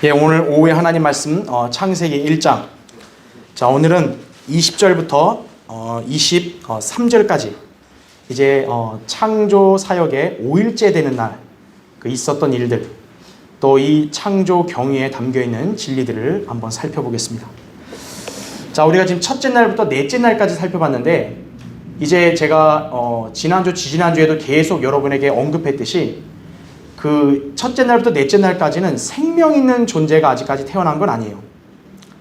예, 오늘 오후에 하나님 말씀 창세기 1장. 자, 오늘은 20절부터 23절까지 이제 창조 사역의 5일째 되는 날 그 있었던 일들, 또 이 창조 경위에 담겨 있는 진리들을 한번 살펴보겠습니다. 자, 우리가 지금 첫째 날부터 넷째 날까지 살펴봤는데, 이제 제가 지난주, 지지난주에도 계속 여러분에게 언급했듯이 그 첫째 날부터 넷째 날까지는 생명 있는 존재가 아직까지 태어난 건 아니에요.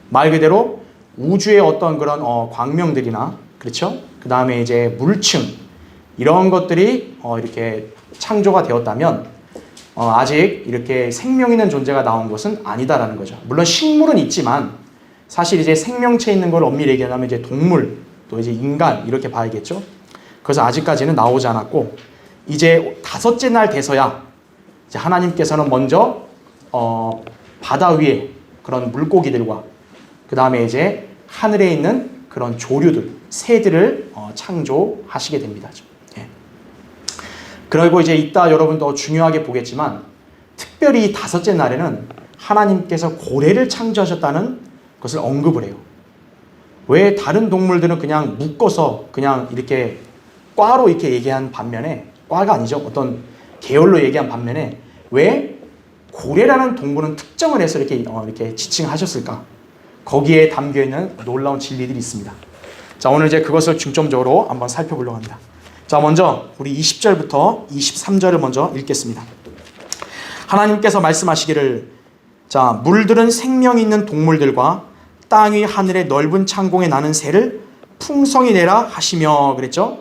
말 그대로 우주의 어떤 그런 광명들이나, 그렇죠? 그 다음에 이제 물층, 이런 것들이 이렇게 창조가 되었다면 아직 이렇게 생명 있는 존재가 나온 것은 아니다라는 거죠. 물론 식물은 있지만 사실 이제 생명체 있는 걸 엄밀히 얘기하면 이제 동물, 또 이제 인간 이렇게 봐야겠죠. 그래서 아직까지는 나오지 않았고, 이제 다섯째 날 돼서야 이제 하나님께서는 먼저 바다 위에 그런 물고기들과 그 다음에 이제 하늘에 있는 그런 조류들, 새들을 창조하시게 됩니다. 예. 그리고 이제 이따 여러분 더 중요하게 보겠지만, 특별히 다섯째 날에는 하나님께서 고래를 창조하셨다는 것을 언급을 해요. 왜 다른 동물들은 그냥 묶어서 그냥 이렇게 과로 이렇게 얘기한 반면에, 과가 아니죠, 어떤 계열로 얘기한 반면에 왜 고래라는 동물은 특정을 해서 이렇게 지칭하셨을까? 거기에 담겨있는 놀라운 진리들이 있습니다. 자, 오늘 이제 그것을 중점적으로 한번 살펴보려고 합니다. 자, 먼저 우리 20절부터 23절을 먼저 읽겠습니다. 하나님께서 말씀하시기를, 자, 물들은 생명 있는 동물들과 땅 위 하늘의 넓은 창공에 나는 새를 풍성히 내라 하시며 그랬죠?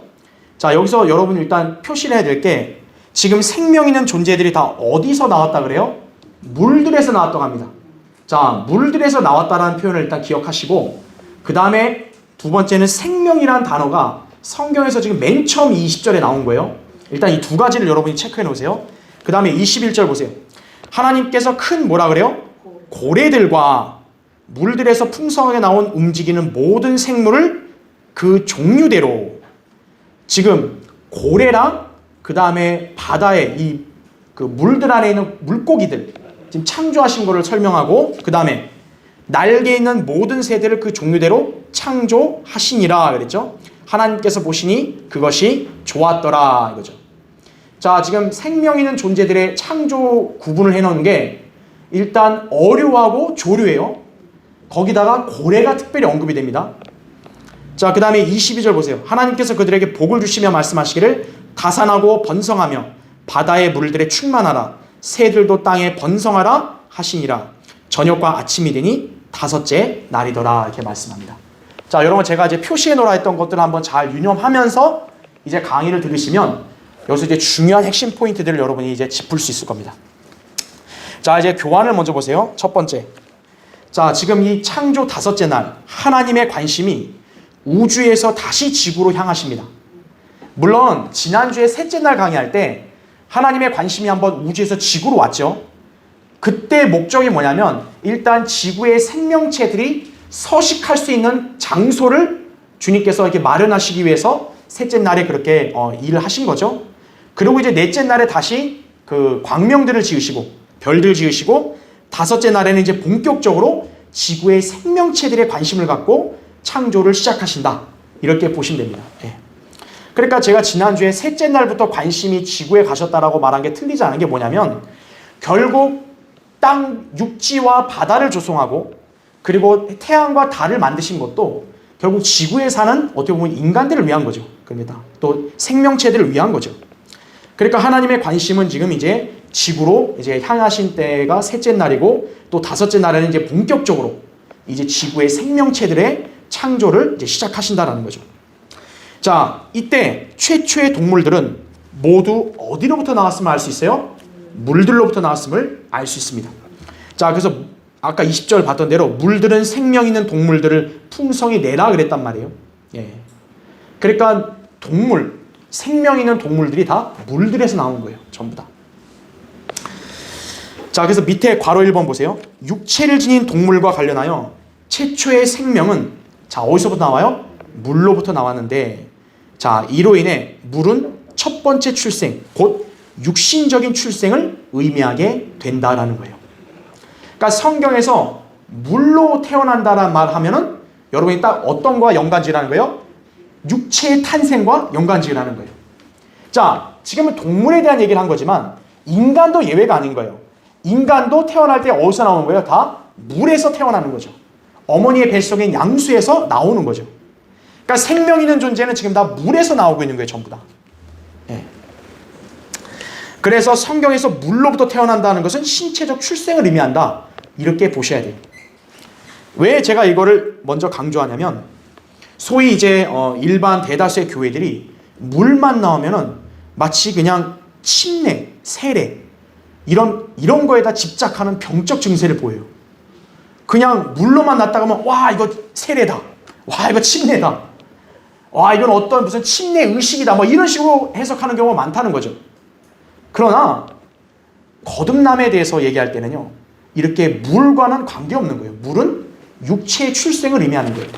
자, 여기서 여러분 일단 표시를 해야 될 게, 지금 생명 있는 존재들이 다 어디서 나왔다 그래요? 물들에서 나왔다고 합니다. 자, 물들에서 나왔다라는 표현을 일단 기억하시고, 그 다음에 두 번째는 생명이라는 단어가 성경에서 지금 맨 처음 20절에 나온 거예요. 일단 이 두 가지를 여러분이 체크해 놓으세요. 그 다음에 21절 보세요. 하나님께서 큰 뭐라 그래요? 고래들과 물들에서 풍성하게 나온 움직이는 모든 생물을 그 종류대로, 지금 고래랑 그 다음에 바다에 이 그 물들 안에 있는 물고기들, 지금 창조하신 것을 설명하고, 그 다음에 날개 있는 모든 새들을 그 종류대로 창조하시니라 그랬죠. 하나님께서 보시니 그것이 좋았더라 이거죠. 자, 지금 생명 있는 존재들의 창조 구분을 해놓은 게 일단 어류하고 조류예요. 거기다가 고래가 특별히 언급이 됩니다. 자, 그 다음에 22절 보세요. 하나님께서 그들에게 복을 주시며 말씀하시기를, 가산하고 번성하며 바다의 물들에 충만하라, 새들도 땅에 번성하라 하시니라. 저녁과 아침이 되니 다섯째 날이더라 이렇게 말씀합니다. 자, 여러분 제가 이제 표시해 놓으라 했던 것들을 한번 잘 유념하면서 이제 강의를 들으시면 여기서 이제 중요한 핵심 포인트들을 여러분이 이제 짚을 수 있을 겁니다. 자, 이제 교환을 먼저 보세요. 첫 번째. 자, 지금 이 창조 다섯째 날 하나님의 관심이 우주에서 다시 지구로 향하십니다. 물론 지난주에 셋째 날 강의할 때 하나님의 관심이 한번 우주에서 지구로 왔죠. 그때 목적이 뭐냐면, 일단 지구의 생명체들이 서식할 수 있는 장소를 주님께서 이렇게 마련하시기 위해서 셋째 날에 그렇게 일을 하신 거죠. 그리고 이제 넷째 날에 다시 그 광명들을 지으시고 별들 지으시고, 다섯째 날에는 이제 본격적으로 지구의 생명체들의 관심을 갖고 창조를 시작하신다, 이렇게 보시면 됩니다. 예. 그러니까 제가 지난주에 셋째 날부터 관심이 지구에 가셨다라고 말한 게 틀리지 않은 게 뭐냐면, 결국 땅, 육지와 바다를 조성하고 그리고 태양과 달을 만드신 것도 결국 지구에 사는 어떻게 보면 인간들을 위한 거죠. 그럽니다. 또 생명체들을 위한 거죠. 그러니까 하나님의 관심은 지금 이제 지구로 이제 향하신 때가 셋째 날이고, 또 다섯째 날에는 이제 본격적으로 이제 지구의 생명체들의 창조를 이제 시작하신다라는 거죠. 자, 이때 최초의 동물들은 모두 어디로부터 나왔음을 알 수 있어요? 물들로부터 나왔음을 알 수 있습니다. 자, 그래서 아까 20절 봤던 대로 물들은 생명 있는 동물들을 풍성히 내라 그랬단 말이에요. 예. 그러니까 동물, 생명 있는 동물들이 다 물들에서 나온 거예요. 전부 다. 자, 그래서 밑에 괄호 1번 보세요. 육체를 지닌 동물과 관련하여 최초의 생명은, 자, 어디서부터 나와요? 물로부터 나왔는데, 자, 이로 인해 물은 첫 번째 출생, 곧 육신적인 출생을 의미하게 된다라는 거예요. 그러니까 성경에서 물로 태어난다라는 말 하면은 여러분이 딱 어떤 거와 연관지라는 거예요? 육체의 탄생과 연관지라는 거예요. 자, 지금은 동물에 대한 얘기를 한 거지만 인간도 예외가 아닌 거예요. 인간도 태어날 때 어디서 나오는 거예요? 다 물에서 태어나는 거죠. 어머니의 뱃속인 양수에서 나오는 거죠. 그러니까 생명 있는 존재는 지금 다 물에서 나오고 있는 거예요. 전부 다. 예. 그래서 성경에서 물로부터 태어난다는 것은 신체적 출생을 의미한다. 이렇게 보셔야 돼요. 왜 제가 이거를 먼저 강조하냐면 소위 이제 일반 대다수의 교회들이 물만 나오면은 마치 그냥 침례, 세례 이런 거에다 집착하는 병적 증세를 보여요. 그냥 물로만 났다가 하면 와 이거 세례다. 와 이거 침례다. 와 이건 어떤 무슨 침례 의식이다. 뭐 이런 식으로 해석하는 경우가 많다는 거죠. 그러나 거듭남에 대해서 얘기할 때는요. 이렇게 물과는 관계없는 거예요. 물은 육체의 출생을 의미하는 거예요.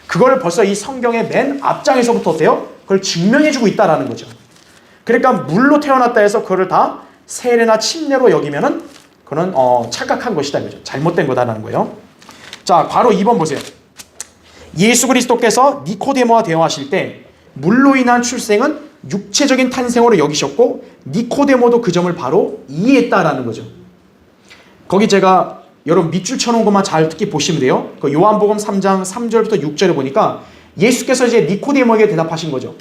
그걸 벌써 이 성경의 맨 앞장에서부터 어때요? 그걸 증명해주고 있다라는 거죠. 그러니까 물로 태어났다 해서 그거를 다 세례나 침례로 여기면은 그건 착각한 것이다 이거죠. 잘못된 거다라는 거예요. 자, 바로 2번 보세요. 예수 그리스도께서 니코데모와 대화하실 때 물로 인한 출생은 육체적인 탄생으로 여기셨고 니코데모도 그 점을 바로 이해했다라는 거죠. 거기 제가 여러분 밑줄 쳐놓은 것만 잘 듣기 보시면 돼요. 그 요한복음 3장 3절부터 6절을 보니까 예수께서 이제 니코데모에게 대답하신 거죠.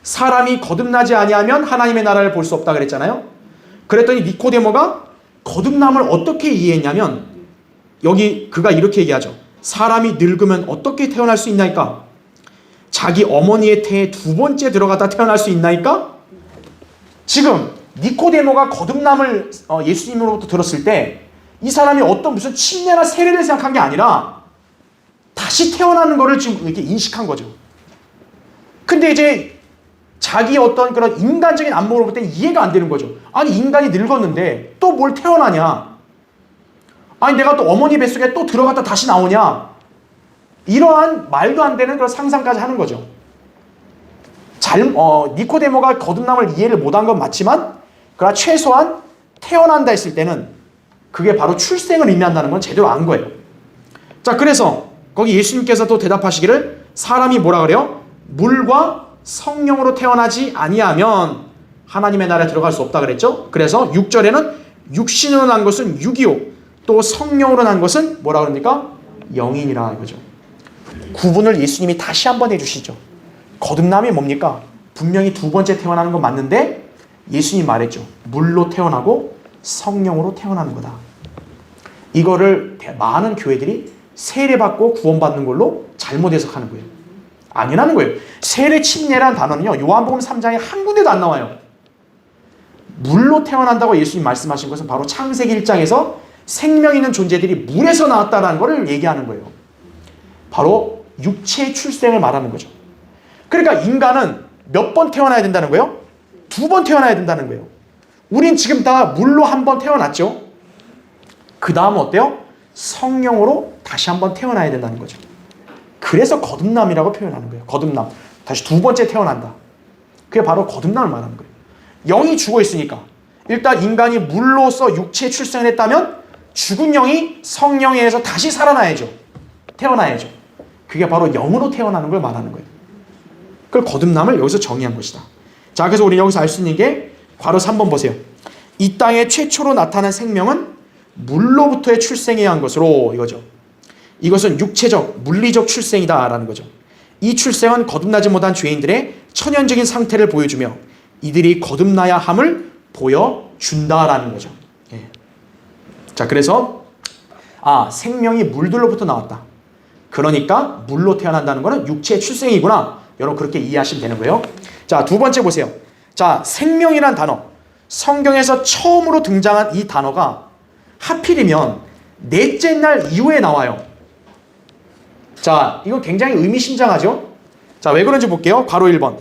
사람이 거듭나지 아니하면 하나님의 나라를 볼 수 없다 그랬잖아요. 그랬더니 니코데모가 거듭남을 어떻게 이해했냐면 여기 그가 이렇게 얘기하죠. 사람이 늙으면 어떻게 태어날 수 있나이까? 자기 어머니의 태에 두 번째 들어갔다 태어날 수 있나이까? 지금 니코데모가 거듭남을 예수님으로부터 들었을 때 이 사람이 어떤 무슨 침례나 세례를 생각한 게 아니라 다시 태어나는 거를 지금 이렇게 인식한 거죠. 근데 이제 자기 어떤 그런 인간적인 안목으로 볼 때 이해가 안 되는 거죠. 아니 인간이 늙었는데 또 뭘 태어나냐? 아니 내가 또 어머니 뱃속에 또 들어갔다 다시 나오냐? 이러한 말도 안 되는 그런 상상까지 하는 거죠. 니코데모가 거듭남을 이해를 못한 건 맞지만 그러나 최소한 태어난다 했을 때는 그게 바로 출생을 의미한다는 건 제대로 안 거예요. 자, 그래서 거기 예수님께서 또 대답하시기를 사람이 뭐라 그래요? 물과 성령으로 태어나지 아니하면 하나님의 나라에 들어갈 수 없다 그랬죠? 그래서 6절에는 육신으로 난 것은 육이요 또 성령으로 난 것은 뭐라 그럽니까? 영이니라 이거죠. 구분을 예수님이 다시 한번 해주시죠. 거듭남이 뭡니까? 분명히 두 번째 태어나는 건 맞는데 예수님이 말했죠. 물로 태어나고 성령으로 태어나는 거다. 이거를 많은 교회들이 세례받고 구원받는 걸로 잘못 해석하는 거예요. 아니라는 거예요. 세례 침례라는 단어는요. 요한복음 3장에 한 군데도 안 나와요. 물로 태어난다고 예수님 말씀하신 것은 바로 창세기 1장에서 생명 있는 존재들이 물에서 나왔다는 것을 얘기하는 거예요. 바로 육체의 출생을 말하는 거죠. 그러니까 인간은 몇 번 태어나야 된다는 거예요? 2번 태어나야 된다는 거예요. 우린 지금 다 물로 한 번 태어났죠. 그 다음은 어때요? 성령으로 다시 한 번 태어나야 된다는 거죠. 그래서 거듭남이라고 표현하는 거예요. 거듭남. 다시 두 번째 태어난다. 그게 바로 거듭남을 말하는 거예요. 영이 죽어 있으니까 일단 인간이 물로서 육체에 출생을 했다면 죽은 영이 성령에 의해서 다시 살아나야죠. 태어나야죠. 그게 바로 영으로 태어나는 걸 말하는 거예요. 그걸 거듭남을 여기서 정의한 것이다. 자, 그래서 우리 여기서 알 수 있는 게 바로 3번 보세요. 이 땅에 최초로 나타난 생명은 물로부터의 출생해야 한 것으로 이거죠. 이것은 육체적, 물리적 출생이다라는 거죠. 이 출생은 거듭나지 못한 죄인들의 천연적인 상태를 보여주며 이들이 거듭나야 함을 보여준다라는 거죠. 예. 자, 그래서 생명이 물들로부터 나왔다. 그러니까 물로 태어난다는 것은 육체의 출생이구나. 여러분 그렇게 이해하시면 되는 거예요. 자, 두 번째 보세요. 자, 생명이란 단어. 성경에서 처음으로 등장한 이 단어가 하필이면 넷째 날 이후에 나와요. 자, 이건 굉장히 의미심장하죠? 자, 왜 그런지 볼게요. 바로 1번.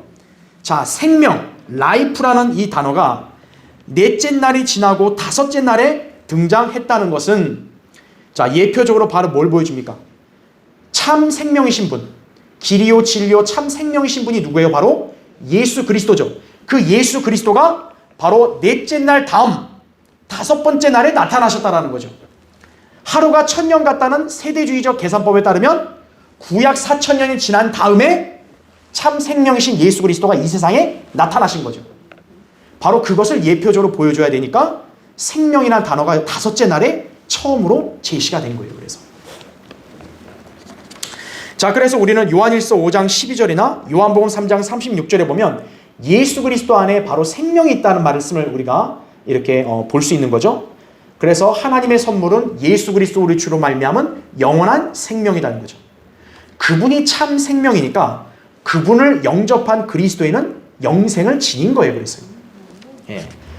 자, 생명, life라는 이 단어가 넷째 날이 지나고 다섯째 날에 등장했다는 것은 자, 예표적으로 바로 뭘 보여줍니까? 참 생명이신 분, 길이요 진리요 참 생명이신 분이 누구예요? 바로 예수 그리스도죠. 그 예수 그리스도가 바로 넷째 날 다음 다섯 번째 날에 나타나셨다라는 거죠. 하루가 1000년 같다는 세대주의적 계산법에 따르면 구약 4000년이 지난 다음에 참 생명이신 예수 그리스도가 이 세상에 나타나신 거죠. 바로 그것을 예표적으로 보여줘야 되니까 생명이라는 단어가 다섯째 날에 처음으로 제시가 된 거예요. 그래서 우리는 요한일서 5장 12절이나 요한복음 3장 36절에 보면 예수 그리스도 안에 바로 생명이 있다는 말씀을 우리가 이렇게 볼 수 있는 거죠. 그래서 하나님의 선물은 예수 그리스도 우리 주로 말미암은 영원한 생명이라는 거죠. 그분이 참 생명이니까 그분을 영접한 그리스도인은 영생을 지닌 거예요.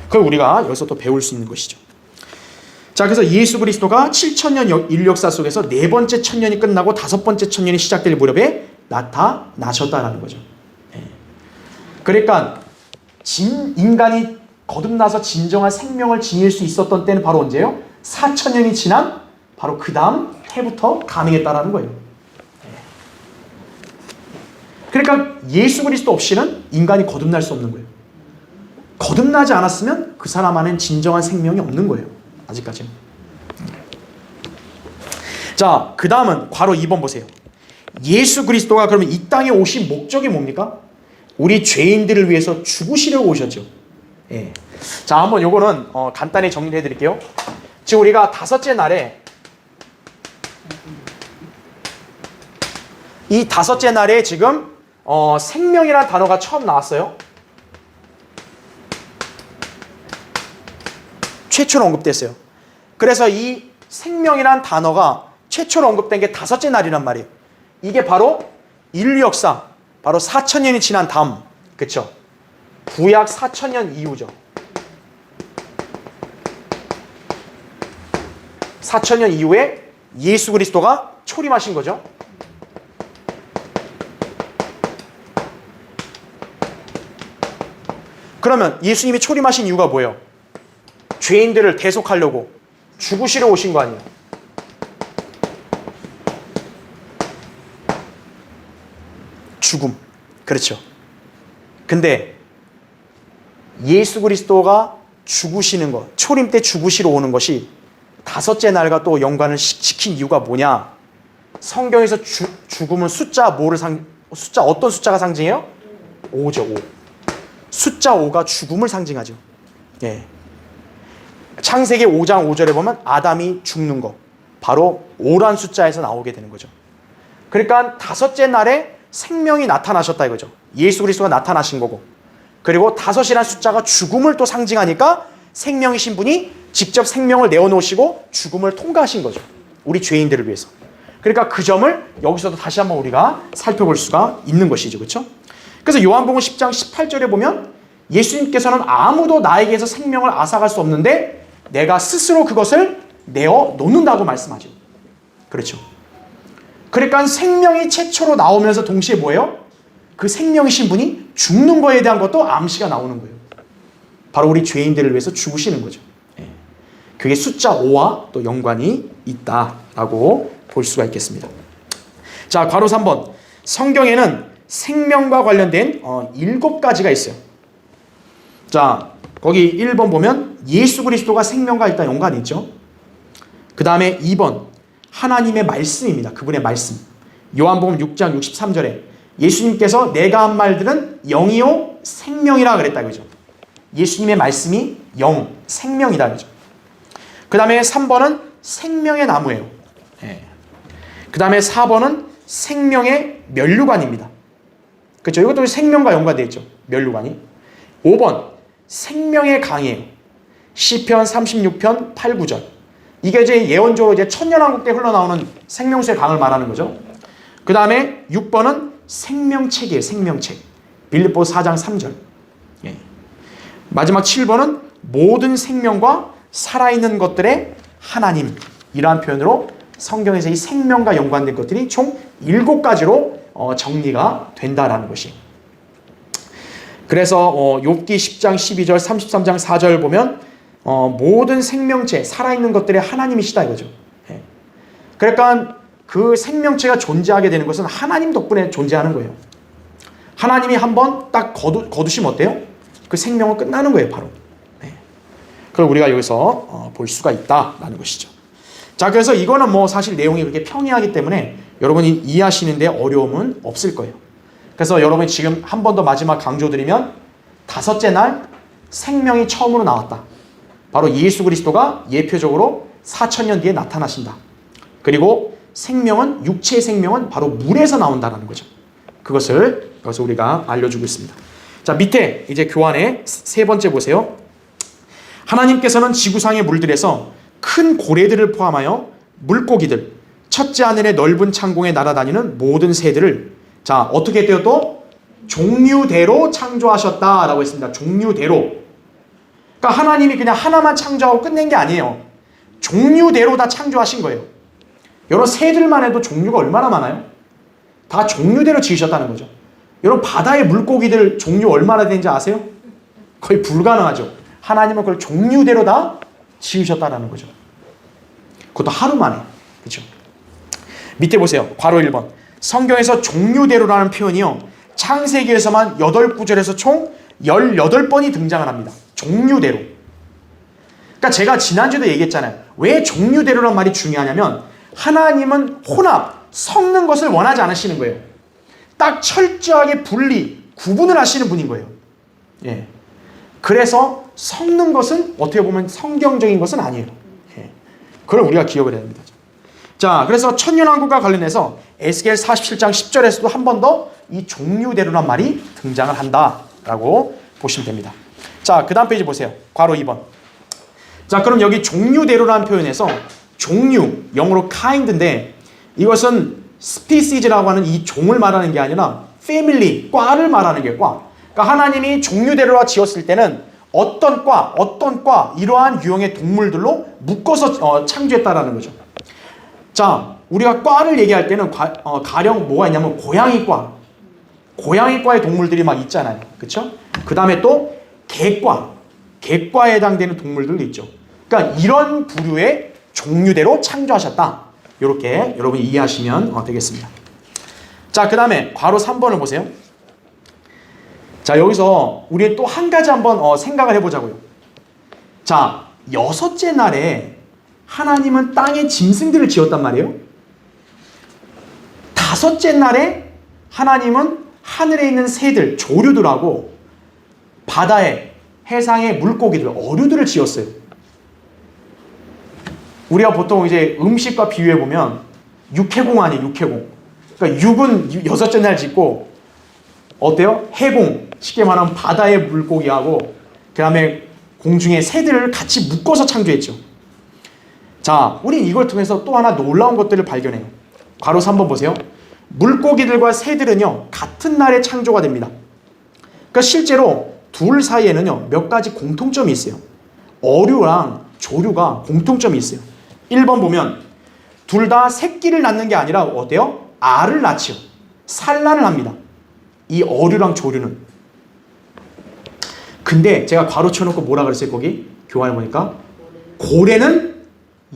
그걸 우리가 여기서 또 배울 수 있는 것이죠. 그래서 예수 그리스도가 7000년 인류 역사 속에서 네 번째 천년이 끝나고 다섯 번째 천년이 시작될 무렵에 나타나셨다는 거죠. 그러니까 인간이 거듭나서 진정한 생명을 지닐 수 있었던 때는 바로 언제예요? 4000년이 지난 바로 그 다음 해부터 가능했다라는 거예요. 그러니까 예수 그리스도 없이는 인간이 거듭날 수 없는 거예요. 거듭나지 않았으면 그 사람 안엔 진정한 생명이 없는 거예요. 아직까지는. 그 다음은 괄호 2번 보세요. 예수 그리스도가 그러면 이 땅에 오신 목적이 뭡니까? 우리 죄인들을 위해서 죽으시려고 오셨죠. 한번 요거는 간단히 정리를 해드릴게요. 지금 우리가 다섯째 날에 이 다섯째 날에 지금 생명이라는 단어가 처음 나왔어요. 최초로 언급됐어요. 그래서 이 생명이란 단어가 최초로 언급된 게 다섯째 날이란 말이에요. 이게 바로 인류 역사, 바로 4000년이 지난 다음, 그쵸? 구약 4000년 이후죠. 4000년 이후에 예수 그리스도가 초림하신 거죠. 그러면 예수님이 초림하신 이유가 뭐예요? 죄인들을 대속하려고 죽으시러 오신 거 아니에요? 죽음. 그렇죠. 근데 예수 그리스도가 죽으시는 것, 초림 때 죽으시러 오는 것이 다섯째 날과 또 연관을 지킨 이유가 뭐냐? 성경에서 죽음은 숫자 어떤 숫자가 상징해요? 5죠, 5. 숫자 5가 죽음을 상징하죠. 창세기 5장 5절에 보면 아담이 죽는 거, 바로 5란 숫자에서 나오게 되는 거죠. 그러니까 다섯째 날에 생명이 나타나셨다 이거죠. 예수 그리스도가 나타나신 거고, 그리고 다섯이란 숫자가 죽음을 또 상징하니까 생명이신 분이 직접 생명을 내어놓으시고 죽음을 통과하신 거죠. 우리 죄인들을 위해서. 그러니까 그 점을 여기서도 다시 한번 우리가 살펴볼 수가 있는 것이죠. 그렇죠? 그래서 요한복음 10장 18절에 보면 예수님께서는 아무도 나에게서 생명을 앗아갈 수 없는데 내가 스스로 그것을 내어놓는다고 말씀하죠. 그렇죠? 그러니까 생명이 최초로 나오면서 동시에 뭐예요? 그 생명이신 분이 죽는 거에 대한 것도 암시가 나오는 거예요. 바로 우리 죄인들을 위해서 죽으시는 거죠. 그게 숫자 5와 또 연관이 있다라고 볼 수가 있겠습니다. 괄호 3번. 성경에는 생명과 관련된 7가지가 있어요. 거기 1번 보면 예수 그리스도가 생명과 일단 연관이 있죠. 그 다음에 2번 하나님의 말씀입니다. 그분의 말씀. 요한복음 6장 63절에 예수님께서 내가 한 말들은 영이요 생명이라 그랬다 그죠. 예수님의 말씀이 영, 생명이다 그죠. 그 다음에 3번은 생명의 나무예요. 그 다음에 4번은 생명의 면류관입니다. 그렇죠. 이것도 생명과 연관되어 있죠. 면류관이. 5번 생명의 강이에요. 시편 36편 8, 9절. 이게 이제 예언적으로 이제 천년왕국 때 흘러나오는 생명수의 강을 말하는 거죠. 그 다음에 6번은 생명책이에요. 생명책. 빌립보 4장 3절. 마지막 7번은 모든 생명과 살아있는 것들의 하나님. 이러한 표현으로 성경에서 이 생명과 연관된 것들이 총 7가지로 정리가 된다라는 것이. 그래서 욥기 10장 12절 33장 4절 보면 모든 생명체 살아있는 것들의 하나님이시다 이거죠. 그러니까 그 생명체가 존재하게 되는 것은 하나님 덕분에 존재하는 거예요. 하나님이 한번 딱 거두시면 어때요? 그 생명은 끝나는 거예요 바로. 그걸 우리가 여기서 볼 수가 있다라는 것이죠. 자, 그래서 이거는 뭐 사실 내용이 그렇게 평이하기 때문에 여러분이 이해하시는데 어려움은 없을 거예요. 그래서 여러분이 지금 한 번 더 마지막 강조드리면 다섯째 날 생명이 처음으로 나왔다. 바로 예수 그리스도가 예표적으로 4,000년 뒤에 나타나신다. 그리고 생명은, 육체의 생명은 바로 물에서 나온다는 거죠. 그것을 여기서 우리가 알려주고 있습니다. 자, 밑에 이제 교환의 세 번째 보세요. 하나님께서는 지구상의 물들에서 큰 고래들을 포함하여 물고기들, 첫째 하늘의 넓은 창공에 날아다니는 모든 새들을, 자, 어떻게 했대요? 또 종류대로 창조하셨다라고 했습니다. 종류대로. 그러니까 하나님이 그냥 하나만 창조하고 끝낸 게 아니에요. 종류대로 다 창조하신 거예요. 여러분, 새들만 해도 종류가 얼마나 많아요? 다 종류대로 지으셨다는 거죠. 여러분, 바다의 물고기들 종류 얼마나 되는지 아세요? 거의 불가능하죠. 하나님은 그걸 종류대로 다 지으셨다는 거죠. 그것도 하루 만에. 그렇죠? 밑에 보세요. 괄호 1번. 성경에서 종류대로라는 표현이요, 창세기에서만 8구절에서 총 18번이 등장을 합니다. 종류대로. 그러니까 제가 지난주에도 얘기했잖아요. 왜 종류대로란 말이 중요하냐면 하나님은 혼합, 섞는 것을 원하지 않으시는 거예요. 딱 철저하게 분리, 구분을 하시는 분인 거예요. 예. 그래서 섞는 것은 어떻게 보면 성경적인 것은 아니에요. 예. 그걸 우리가 기억을 해야 됩니다. 자, 그래서 천년왕국과 관련해서 에스겔 47장 10절에서도 한 번 더 이 종류대로란 말이 등장을 한다라고 보시면 됩니다. 자, 그 다음 페이지 보세요. 괄호 2번. 자, 그럼 여기 종류대로라는 표현에서 종류, 영어로 kind인데 이것은 species라고 하는 이 종을 말하는 게 아니라 family, 과를 말하는 게 과. 그러니까 하나님이 종류대로라 지었을 때는 어떤 과, 이러한 유형의 동물들로 묶어서 창조했다라는 거죠. 자, 우리가 과를 얘기할 때는 가령 뭐가 있냐면 고양이과. 고양이과의 동물들이 막 있잖아요. 그렇죠? 그 다음에 또 개과에 해당되는 동물들도 있죠. 그러니까 이런 부류의 종류대로 창조하셨다. 이렇게 여러분이 이해하시면 되겠습니다. 자, 그 다음에 괄호 3번을 보세요. 자, 여기서 우리 또 한 가지 한번 생각을 해보자고요. 자, 6째 날에 하나님은 땅에 짐승들을 지었단 말이에요. 5째 날에 하나님은 하늘에 있는 새들, 조류들하고 바다에, 해상의 물고기들, 어류들을 지었어요. 우리가 보통 이제 음식과 비유해 보면 육해공 아니에요, 육해공. 그러니까 육은 6째 날 짓고, 어때요? 해공, 쉽게 말하면 바다의 물고기하고 그 다음에 공중의 새들을 같이 묶어서 창조했죠. 자, 우린 이걸 통해서 또 하나 놀라운 것들을 발견해요. 괄호 3번 보세요. 물고기들과 새들은요, 같은 날에 창조가 됩니다. 그러니까 실제로 둘 사이에는요, 몇 가지 공통점이 있어요. 어류랑 조류가 공통점이 있어요. 1번 보면 둘 다 새끼를 낳는 게 아니라 어때요? 알을 낳지요. 산란을 합니다. 이 어류랑 조류는. 근데 제가 괄호 쳐놓고 뭐라 그랬어요? 거기 교환해 보니까 고래는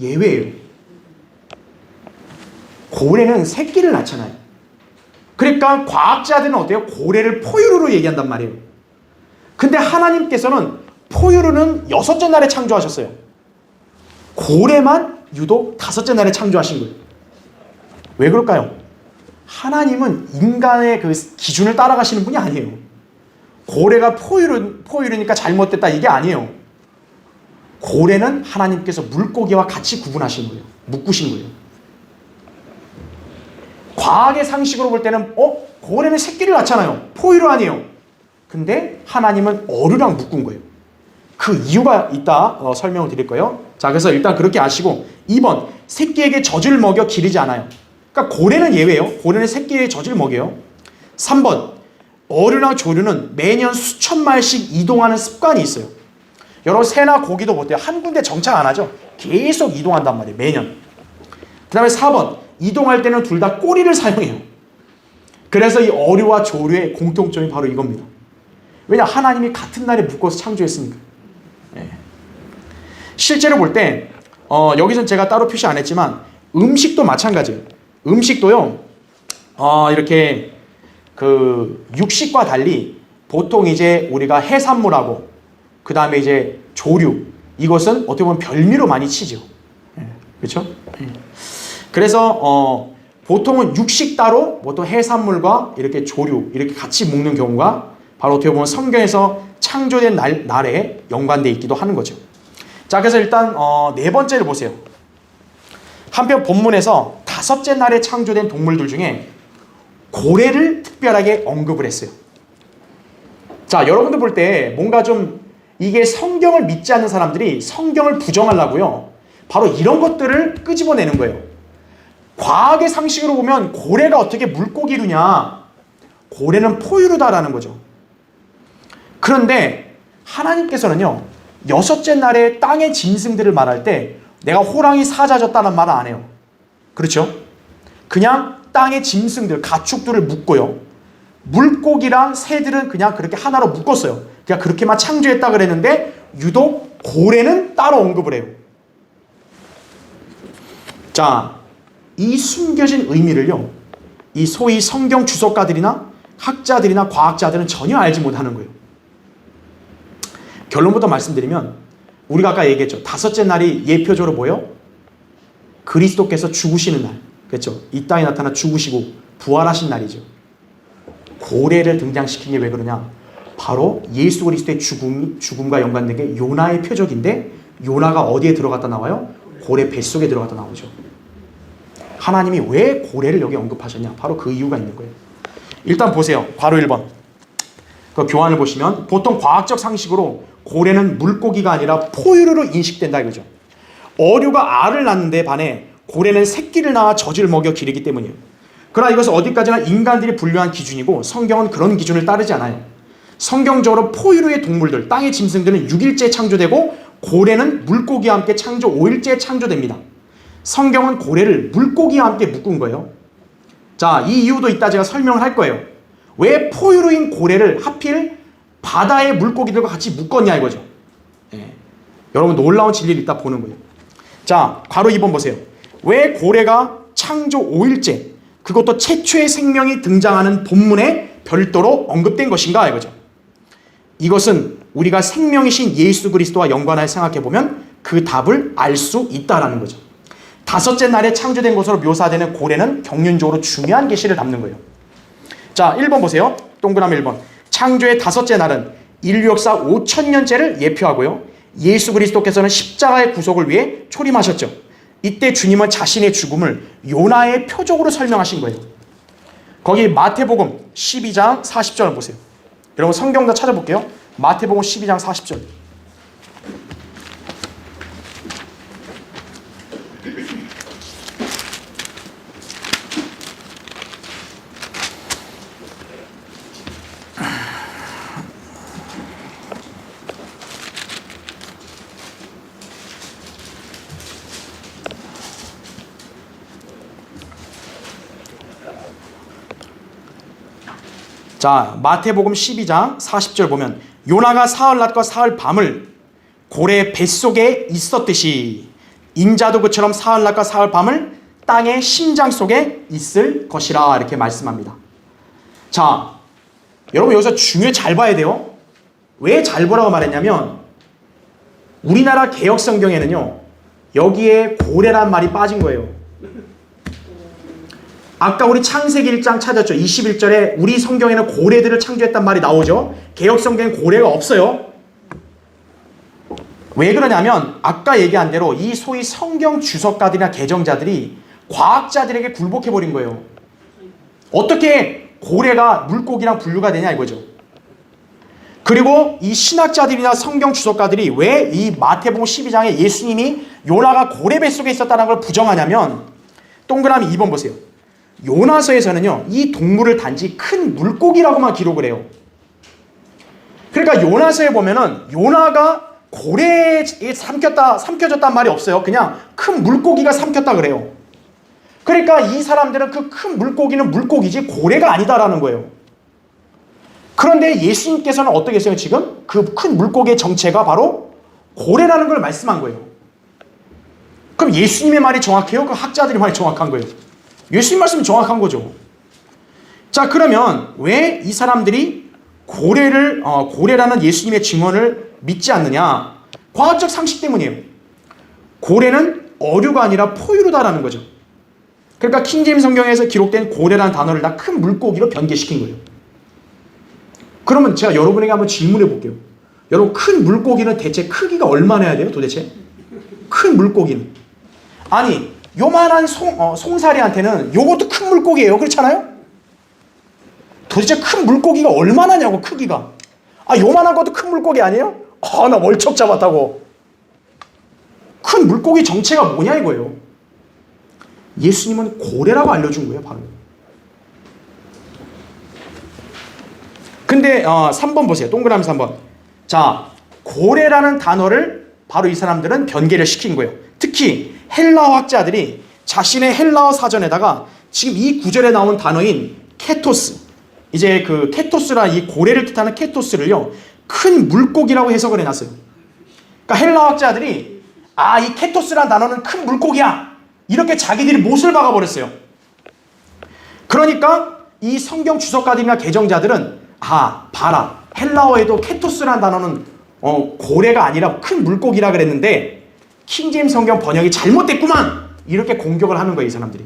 예외예요. 고래는 새끼를 낳잖아요. 그러니까 과학자들은 어때요? 고래를 포유류로 얘기한단 말이에요. 근데 하나님께서는 포유류는 6째 날에 창조하셨어요. 고래만 유독 5째 날에 창조하신 거예요. 왜 그럴까요? 하나님은 인간의 그 기준을 따라가시는 분이 아니에요. 고래가 포유류니까 잘못됐다 이게 아니에요. 고래는 하나님께서 물고기와 같이 구분하신 거예요. 묶으신 거예요. 과학의 상식으로 볼 때는 고래는 새끼를 낳잖아요. 포유류 아니에요. 근데 하나님은 어류랑 묶은 거예요. 그 이유가 있다 설명을 드릴 거예요. 자, 그래서 일단 그렇게 아시고 2번, 새끼에게 젖을 먹여 기르지 않아요. 그러니까 고래는 예외예요. 고래는 새끼에게 젖을 먹여요. 3번, 어류나 조류는 매년 수천 마일씩 이동하는 습관이 있어요. 여러분, 새나 고기도 못해요. 한 군데 정착 안 하죠. 계속 이동한단 말이에요. 매년. 그 다음에 4번, 이동할 때는 둘 다 꼬리를 사용해요. 그래서 이 어류와 조류의 공통점이 바로 이겁니다. 왜냐? 하나님이 같은 날에 묶어서 창조했으니까. 네. 실제로 볼 때 여기서는 제가 따로 표시 안 했지만 음식도 마찬가지예요. 음식도요, 이렇게 그 육식과 달리 보통 이제 우리가 해산물하고 그 다음에 이제 조류, 이것은 어떻게 보면 별미로 많이 치죠. 예. 그렇죠? 그래서 보통은 육식 따로 보통 해산물과 이렇게 조류 이렇게 같이 먹는 경우가 바로 어떻게 보면 성경에서 창조된 날에 연관되어 있기도 하는 거죠. 자, 그래서 일단 네 번째를 보세요. 한편 본문에서 다섯째 날에 창조된 동물들 중에 고래를 특별하게 언급을 했어요. 자, 여러분들 볼 때 뭔가 좀 이게 성경을 믿지 않는 사람들이 성경을 부정하려고요. 바로 이런 것들을 끄집어내는 거예요. 과학의 상식으로 보면 고래가 어떻게 물고기류냐? 고래는 포유류다라는 거죠. 그런데 하나님께서는요, 여섯째 날에 땅의 짐승들을 말할 때 내가 호랑이 사자졌다는 말은 안 해요. 그렇죠? 그냥 땅의 짐승들, 가축들을 묶고요. 물고기랑 새들은 그냥 그렇게 하나로 묶었어요. 그냥 그렇게만 창조했다 그랬는데 유독 고래는 따로 언급을 해요. 자, 이 숨겨진 의미를요, 이 소위 성경 주석가들이나 학자들이나 과학자들은 전혀 알지 못하는 거예요. 결론부터 말씀드리면 우리가 아까 얘기했죠. 다섯째 날이 예표적으로 뭐예요? 그리스도께서 죽으시는 날. 그렇죠? 이 땅에 나타나 죽으시고 부활하신 날이죠. 고래를 등장시킨 게 왜 그러냐? 바로 예수 그리스도의 죽음과 연관된 게 요나의 표적인데 요나가 어디에 들어갔다 나와요? 고래 뱃속에 들어갔다 나오죠. 하나님이 왜 고래를 여기 언급하셨냐? 바로 그 이유가 있는 거예요. 일단 보세요. 괄호 1번. 그 교환을 보시면 보통 과학적 상식으로 고래는 물고기가 아니라 포유류로 인식된다 이거죠. 어류가 알을 낳는데 반해 고래는 새끼를 낳아 젖을 먹여 기르기 때문이에요. 그러나 이것은 어디까지나 인간들이 분류한 기준이고 성경은 그런 기준을 따르지 않아요. 성경적으로 포유류의 동물들, 땅의 짐승들은 6일째 창조되고 고래는 물고기와 함께 창조 5일째 창조됩니다. 성경은 고래를 물고기와 함께 묶은 거예요. 자, 이 이유도 이따 제가 설명을 할 거예요. 왜 포유류인 고래를 하필 바다의 물고기들과 같이 묶었냐 이거죠. 여러분 놀라운 진리를 이따 보는 거예요. 자, 괄호 2번 보세요. 왜 고래가 창조 5일째, 그것도 최초의 생명이 등장하는 본문에 별도로 언급된 것인가 이거죠. 이것은 우리가 생명이신 예수 그리스도와 연관하여 생각해보면 그 답을 알 수 있다라는 거죠. 다섯째 날에 창조된 것으로 묘사되는 고래는 경륜적으로 중요한 계시를 담는 거예요. 자, 1번 보세요. 동그라미 1번. 창조의 다섯째 날은 인류 역사 5,000년째를 예표하고요. 예수 그리스도께서는 십자가의 구속을 위해 초림하셨죠. 이때 주님은 자신의 죽음을 요나의 표적으로 설명하신 거예요. 거기 마태복음 12장 40절을 보세요. 여러분 성경 다 찾아볼게요. 마태복음 12장 40절. 자, 마태복음 12장 40절 보면 요나가 사흘낮과 사흘밤을 고래 뱃속에 있었듯이 인자도 그처럼 사흘낮과 사흘밤을 땅의 심장 속에 있을 것이라 이렇게 말씀합니다. 자, 여러분 여기서 중요히 잘 봐야 돼요. 왜 잘 보라고 말했냐면 우리나라 개역성경에는요 여기에 고래란 말이 빠진 거예요. 아까 우리 창세기 1장 찾았죠. 21절에 우리 성경에는 고래들을 창조했단 말이 나오죠. 개역성경엔 고래가 없어요. 왜 그러냐면 아까 얘기한 대로 이 소위 성경 주석가들이나 개정자들이 과학자들에게 굴복해버린 거예요. 어떻게 고래가 물고기랑 분류가 되냐 이거죠. 그리고 이 신학자들이나 성경 주석가들이 왜 이 마태복음 12장에 예수님이 요나가 고래 뱃속에 있었다는 걸 부정하냐면 동그라미 2번 보세요. 요나서에서는요 이 동물을 단지 큰 물고기라고만 기록을 해요. 그러니까 요나서에 보면은 요나가 고래에 삼켜졌단 말이 없어요. 그냥 큰 물고기가 삼켰다 그래요. 그러니까 이 사람들은 그 큰 물고기는 물고기지 고래가 아니다라는 거예요. 그런데 예수님께서는 어떻게 했어요? 지금 그 큰 물고기의 정체가 바로 고래라는 걸 말씀한 거예요. 그럼 예수님의 말이 정확해요? 그 학자들의 말이 정확한 거예요? 예수님 말씀이 정확한 거죠. 자, 그러면 왜 이 사람들이 고래라는 예수님의 증언을 믿지 않느냐? 과학적 상식 때문이에요. 고래는 어류가 아니라 포유류다라는 거죠. 그러니까 킹제임스 성경에서 기록된 고래라는 단어를 다 큰 물고기로 변개시킨 거예요. 그러면 제가 여러분에게 한번 질문해 볼게요. 여러분, 큰 물고기는 대체 크기가 얼마나 해야 돼요? 도대체? 큰 물고기는. 아니, 요만한 송사리한테는 요것도 큰 물고기예요. 그렇잖아요? 도대체 큰 물고기가 얼마나냐고, 크기가. 아, 요만한 것도 큰 물고기 아니에요? 나 월척 잡았다고. 큰 물고기 정체가 뭐냐 이거예요. 예수님은 고래라고 알려준 거예요, 바로. 근데 3번 보세요. 동그라미 3번. 자, 고래라는 단어를 바로 이 사람들은 변개를 시킨 거예요. 특히 헬라어 학자들이 자신의 헬라어 사전에다가 지금 이 구절에 나온 단어인 케토스, 이제 그 케토스라 이 고래를 뜻하는 케토스를요, 큰 물고기라고 해석을 해놨어요. 그러니까 헬라어 학자들이 이 케토스라는 단어는 큰 물고기야, 이렇게 자기들이 못을 박아버렸어요. 그러니까 이 성경 주석가들이나 개정자들은 봐라, 헬라어에도 케토스라는 단어는 고래가 아니라 큰 물고기라 그랬는데 킹제임스 성경 번역이 잘못됐구만, 이렇게 공격을 하는 거예요, 이 사람들이.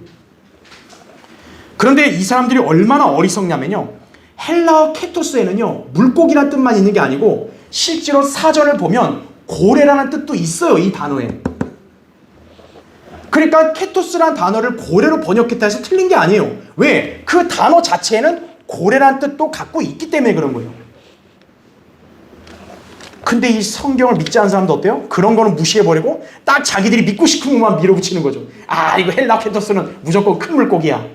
그런데 이 사람들이 얼마나 어리석냐면요, 헬라어 케토스에는요 물고기란 뜻만 있는 게 아니고 실제로 사전을 보면 고래라는 뜻도 있어요, 이 단어에. 그러니까 케토스라는 단어를 고래로 번역했다 해서 틀린 게 아니에요. 왜? 그 단어 자체에는 고래라는 뜻도 갖고 있기 때문에 그런 거예요. 근데 이 성경을 믿지 않는 사람도 어때요? 그런 거는 무시해버리고 딱 자기들이 믿고 싶은 것만 밀어붙이는 거죠. 이거 헬라 케토스는 무조건 큰 물고기야.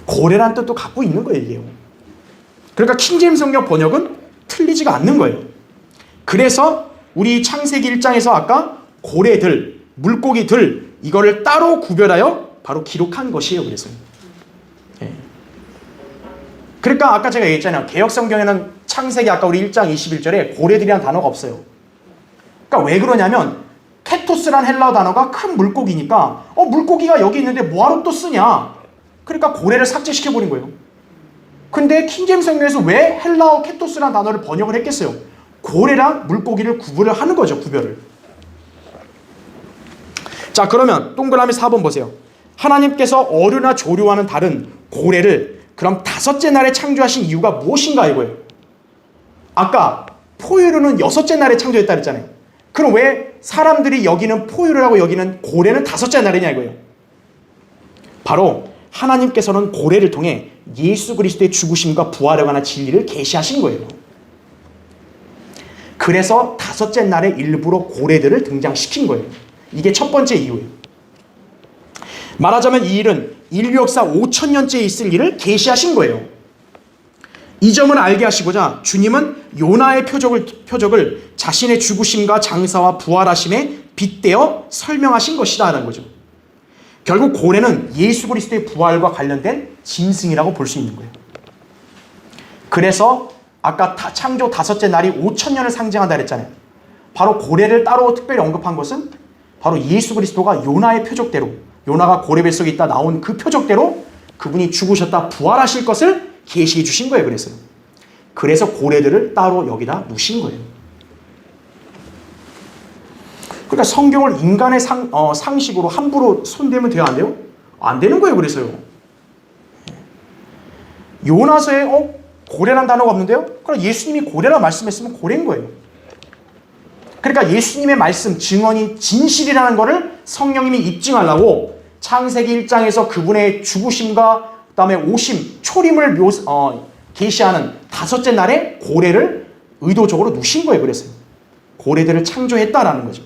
고래라는 뜻도 갖고 있는 거예요, 이게요. 그러니까 킹제임스 성경 번역은 틀리지가 않는 거예요. 그래서 우리 창세기 1장에서 아까 고래들, 물고기들, 이거를 따로 구별하여 바로 기록한 것이에요. 그래서 그러니까 아까 제가 얘기했잖아요. 개역성경에는 창세기 아까 우리 1장 21절에 고래들이라는 단어가 없어요. 그러니까 왜 그러냐면 케토스란 헬라어 단어가 큰 물고기니까 물고기가 여기 있는데 뭐하러 또 쓰냐, 그러니까 고래를 삭제시켜버린 거예요. 근데 킹제임스 성경에서 왜 헬라어 케토스란 단어를 번역을 했겠어요? 고래랑 물고기를 구분을 하는 거죠, 구별을. 자, 그러면 동그라미 4번 보세요. 하나님께서 어류나 조류와는 다른 고래를 그럼 다섯째 날에 창조하신 이유가 무엇인가 이거예요. 아까 포유류는 여섯째 날에 창조했다 그랬잖아요. 그럼 왜 사람들이 여기는 포유류라고 여기는 고래는 다섯째 날이냐 이거예요. 바로 하나님께서는 고래를 통해 예수 그리스도의 죽으심과 부활에 관한 진리를 계시하신 거예요. 그래서 다섯째 날에 일부러 고래들을 등장시킨 거예요. 이게 첫 번째 이유예요. 말하자면 이 일은 인류 역사 5,000년째 있을 일을 계시하신 거예요. 이 점을 알게 하시고자 주님은 요나의 표적을 자신의 죽으심과 장사와 부활하심에 빗대어 설명하신 것이다라는 거죠. 결국 고래는 예수 그리스도의 부활과 관련된 짐승이라고 볼 수 있는 거예요. 그래서 아까 창조 다섯째 날이 5,000년을 상징한다 그랬잖아요. 바로 고래를 따로 특별히 언급한 것은 바로 예수 그리스도가 요나의 표적대로, 요나가 고래 뱃속에 있다 나온 그 표적대로 그분이 죽으셨다 부활하실 것을 계시해 주신 거예요. 그래서 고래들을 따로 여기다 놓으신 거예요. 그러니까 성경을 인간의 상식으로 함부로 손대면 돼요, 안 돼요? 안 되는 거예요. 그래서요. 요나서에 고래란 단어가 없는데요? 그럼 예수님이 고래라 말씀했으면 고래인 거예요. 그러니까 예수님의 말씀, 증언이 진실이라는 것을 성령님이 입증하려고 창세기 1장에서 그분의 죽으심과 그다음에 오심, 초림을 계시하는 다섯째 날에 고래를 의도적으로 누신 거예요. 그래서 고래들을 창조했다라는 거죠.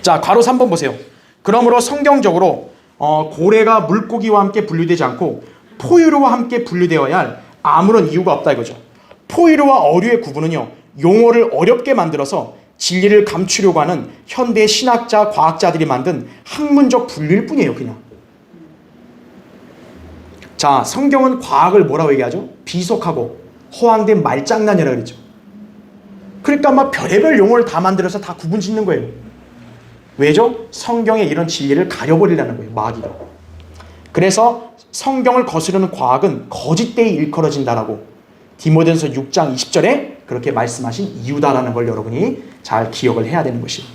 자, 괄호 3번 보세요. 그러므로 성경적으로 고래가 물고기와 함께 분류되지 않고 포유류와 함께 분류되어야 할 아무런 이유가 없다 이거죠. 포유류와 어류의 구분은요, 용어를 어렵게 만들어서 진리를 감추려고 하는 현대 신학자, 과학자들이 만든 학문적 분류일 뿐이에요, 그냥. 자, 성경은 과학을 뭐라고 얘기하죠? 비속하고 허황된 말장난이라고 그랬죠. 그러니까 막 별의별 용어를 다 만들어서 다 구분 짓는 거예요. 왜죠? 성경의 이런 진리를 가려버리려는 거예요, 마귀가. 그래서 성경을 거스르는 과학은 거짓되이 일컬어진다라고 디모데전서 6장 20절에 그렇게 말씀하신 이유다라는 걸 여러분이 잘 기억을 해야 되는 것이에요.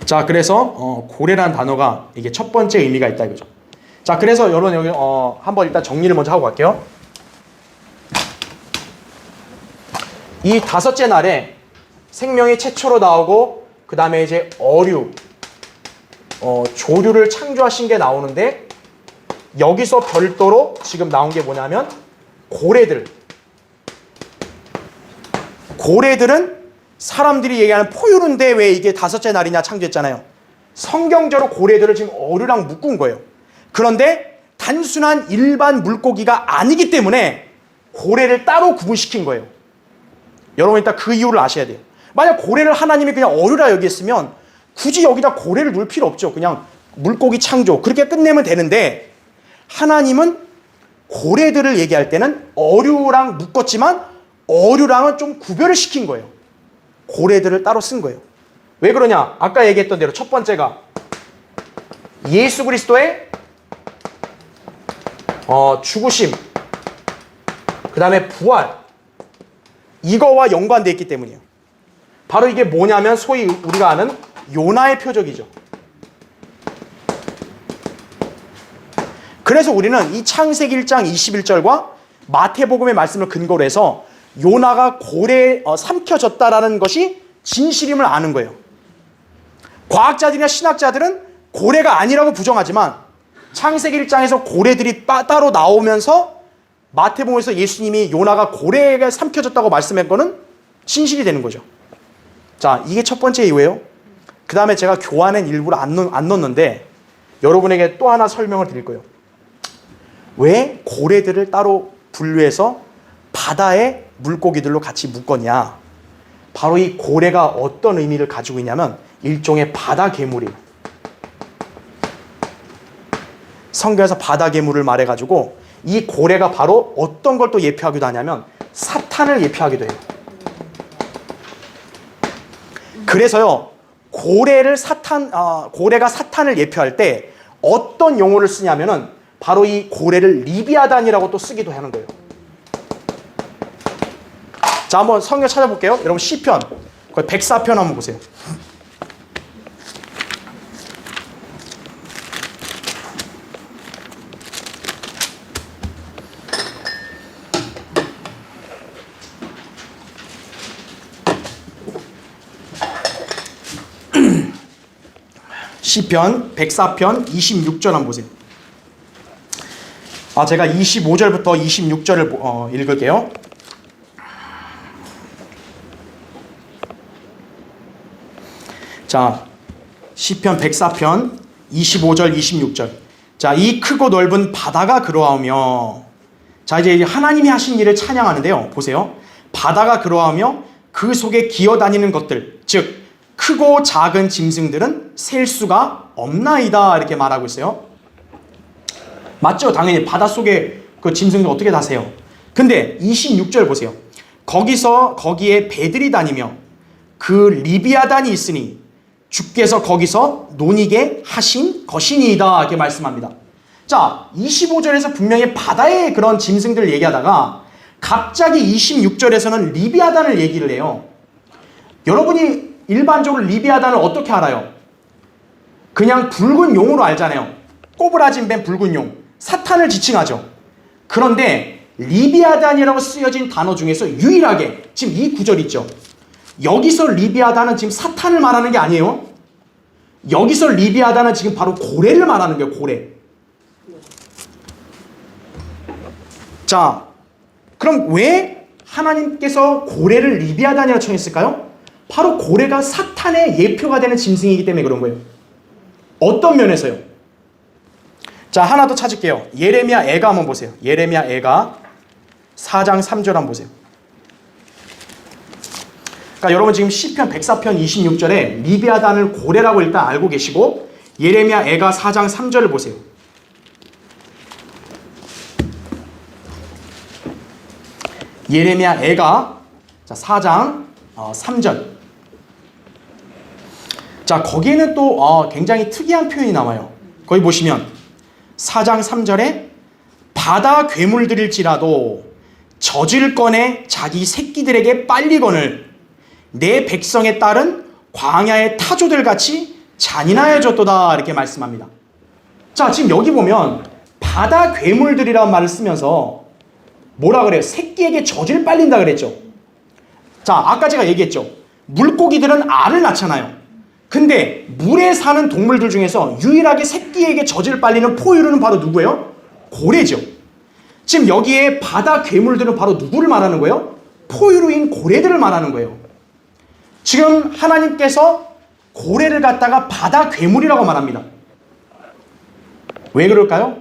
자, 그래서 고래라는 단어가 이게 첫 번째 의미가 있다 이거죠. 자, 그래서 여러분 여기 한번 일단 정리를 먼저 하고 갈게요. 이 다섯째 날에 생명이 최초로 나오고 그 다음에 이제 어류, 조류를 창조하신 게 나오는데 여기서 별도로 지금 나온 게 뭐냐면 고래들은 사람들이 얘기하는 포유류인데 왜 이게 다섯째 날이냐 창조했잖아요. 성경적으로 고래들을 지금 어류랑 묶은 거예요. 그런데 단순한 일반 물고기가 아니기 때문에 고래를 따로 구분시킨 거예요. 여러분 일단 그 이유를 아셔야 돼요. 만약 고래를 하나님이 그냥 어류라 여기했으면 굳이 여기다 고래를 넣을 필요 없죠. 그냥 물고기 창조 그렇게 끝내면 되는데 하나님은 고래들을 얘기할 때는 어류랑 묶었지만 어류랑은 좀 구별을 시킨 거예요. 고래들을 따로 쓴 거예요. 왜 그러냐? 아까 얘기했던 대로 첫 번째가 예수 그리스도의 죽으심, 그 다음에 부활, 이거와 연관되어 있기 때문이에요. 바로 이게 뭐냐면 소위 우리가 아는 요나의 표적이죠. 그래서 우리는 이 창세기 1장 21절과 마태복음의 말씀을 근거로 해서 요나가 고래에 삼켜졌다라는 것이 진실임을 아는 거예요. 과학자들이나 신학자들은 고래가 아니라고 부정하지만 창세기 1장에서 고래들이 따로 나오면서 마태복음에서 예수님이 요나가 고래에 삼켜졌다고 말씀한 거는 진실이 되는 거죠. 자, 이게 첫 번째 이유예요. 그 다음에 제가 교환은 일부러 안 넣었는데 여러분에게 또 하나 설명을 드릴 거예요. 왜 고래들을 따로 분류해서 바다의 물고기들로 같이 묶었냐? 바로 이 고래가 어떤 의미를 가지고 있냐면 일종의 바다 괴물이에요. 성경에서 바다 괴물을 말해가지고 이 고래가 바로 어떤 걸 또 예표하기도 하냐면 사탄을 예표하기도 해요. 그래서요, 고래가 사탄을 예표할 때 어떤 용어를 쓰냐면은 바로 이 고래를 리비아단이라고 또 쓰기도 하는 거예요. 자, 한번 성경 찾아볼게요. 여러분 시편, 거기 104편 한번 보세요. 시편 104편 26절 한번 보세요. 제가 25절부터 26절을 읽을게요. 자, 시편 104편 25절 26절. 자, 이 크고 넓은 바다가 그러하며. 자, 이제 하나님이 하신 일을 찬양하는데요. 보세요. 바다가 그러하며 그 속에 기어다니는 것들, 즉 크고 작은 짐승들은 셀 수가 없나이다, 이렇게 말하고 있어요. 맞죠? 당연히 바닷속에 그 짐승들 어떻게 다 세요? 근데 26절 보세요. 거기에 배들이 다니며 그 리비아단이 있으니 주께서 거기서 논이게 하신 것이니이다, 이렇게 말씀합니다. 자, 25절에서 분명히 바다의 그런 짐승들을 얘기하다가 갑자기 26절에서는 리비아단을 얘기를 해요. 여러분이 일반적으로 리비아단을 어떻게 알아요? 그냥 붉은 용으로 알잖아요. 꼬부라진 뱀, 붉은 용. 사탄을 지칭하죠. 그런데 리비아단이라고 쓰여진 단어 중에서 유일하게 지금 이 구절 있죠. 여기서 리비아단은 지금 사탄을 말하는 게 아니에요. 여기서 리비아단은 지금 바로 고래를 말하는 거예요. 고래. 자, 그럼 왜 하나님께서 고래를 리비아단이라고称했을까요? 바로 고래가 사탄의 예표가 되는 짐승이기 때문에 그런 거예요. 어떤 면에서요? 자, 하나 더 찾을게요. 예레미야 애가 한번 보세요. 예레미야 애가 4장 3절 한번 보세요. 그러니까 여러분 지금 시편 104편 26절에 리비아단을 고래라고 일단 알고 계시고 예레미야 애가 4장 3절을 보세요. 예레미야 애가 4장 3절. 자, 거기에는 또 굉장히 특이한 표현이 나와요. 거기 보시면 4장 3절에 바다 괴물들일지라도 젖을 꺼내 자기 새끼들에게 빨리거늘 내 백성의 딸은 광야의 타조들 같이 잔인하여졌도다 이렇게 말씀합니다. 자, 지금 여기 보면 바다 괴물들이라는 말을 쓰면서 뭐라 그래요? 새끼에게 젖을 빨린다 그랬죠. 자, 아까 제가 얘기했죠. 물고기들은 알을 낳잖아요. 근데 물에 사는 동물들 중에서 유일하게 새끼에게 젖을 빨리는 포유류는 바로 누구예요? 고래죠. 지금 여기에 바다 괴물들은 바로 누구를 말하는 거예요? 포유류인 고래들을 말하는 거예요. 지금 하나님께서 고래를 갖다가 바다 괴물이라고 말합니다. 왜 그럴까요?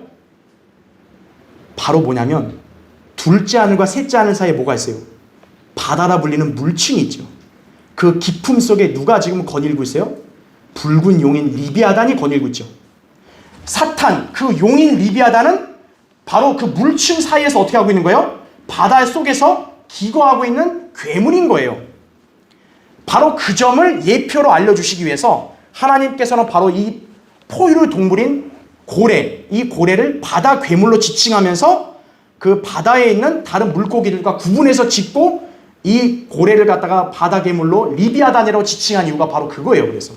바로 뭐냐면 둘째 하늘과 셋째 하늘 사이에 뭐가 있어요? 바다라 불리는 물층이 있죠. 그 깊음 속에 누가 지금 거닐고 있어요? 붉은 용인 리비아단이 거닐고 있죠. 사탄, 그 용인 리비아단은 바로 그 물층 사이에서 어떻게 하고 있는 거예요? 바다 속에서 기거하고 있는 괴물인 거예요. 바로 그 점을 예표로 알려주시기 위해서 하나님께서는 바로 이 포유류 동물인 고래, 이 고래를 바다 괴물로 지칭하면서 그 바다에 있는 다른 물고기들과 구분해서 짓고 이 고래를 갖다가 바다 괴물로 리비아단이라고 지칭한 이유가 바로 그거예요. 그래서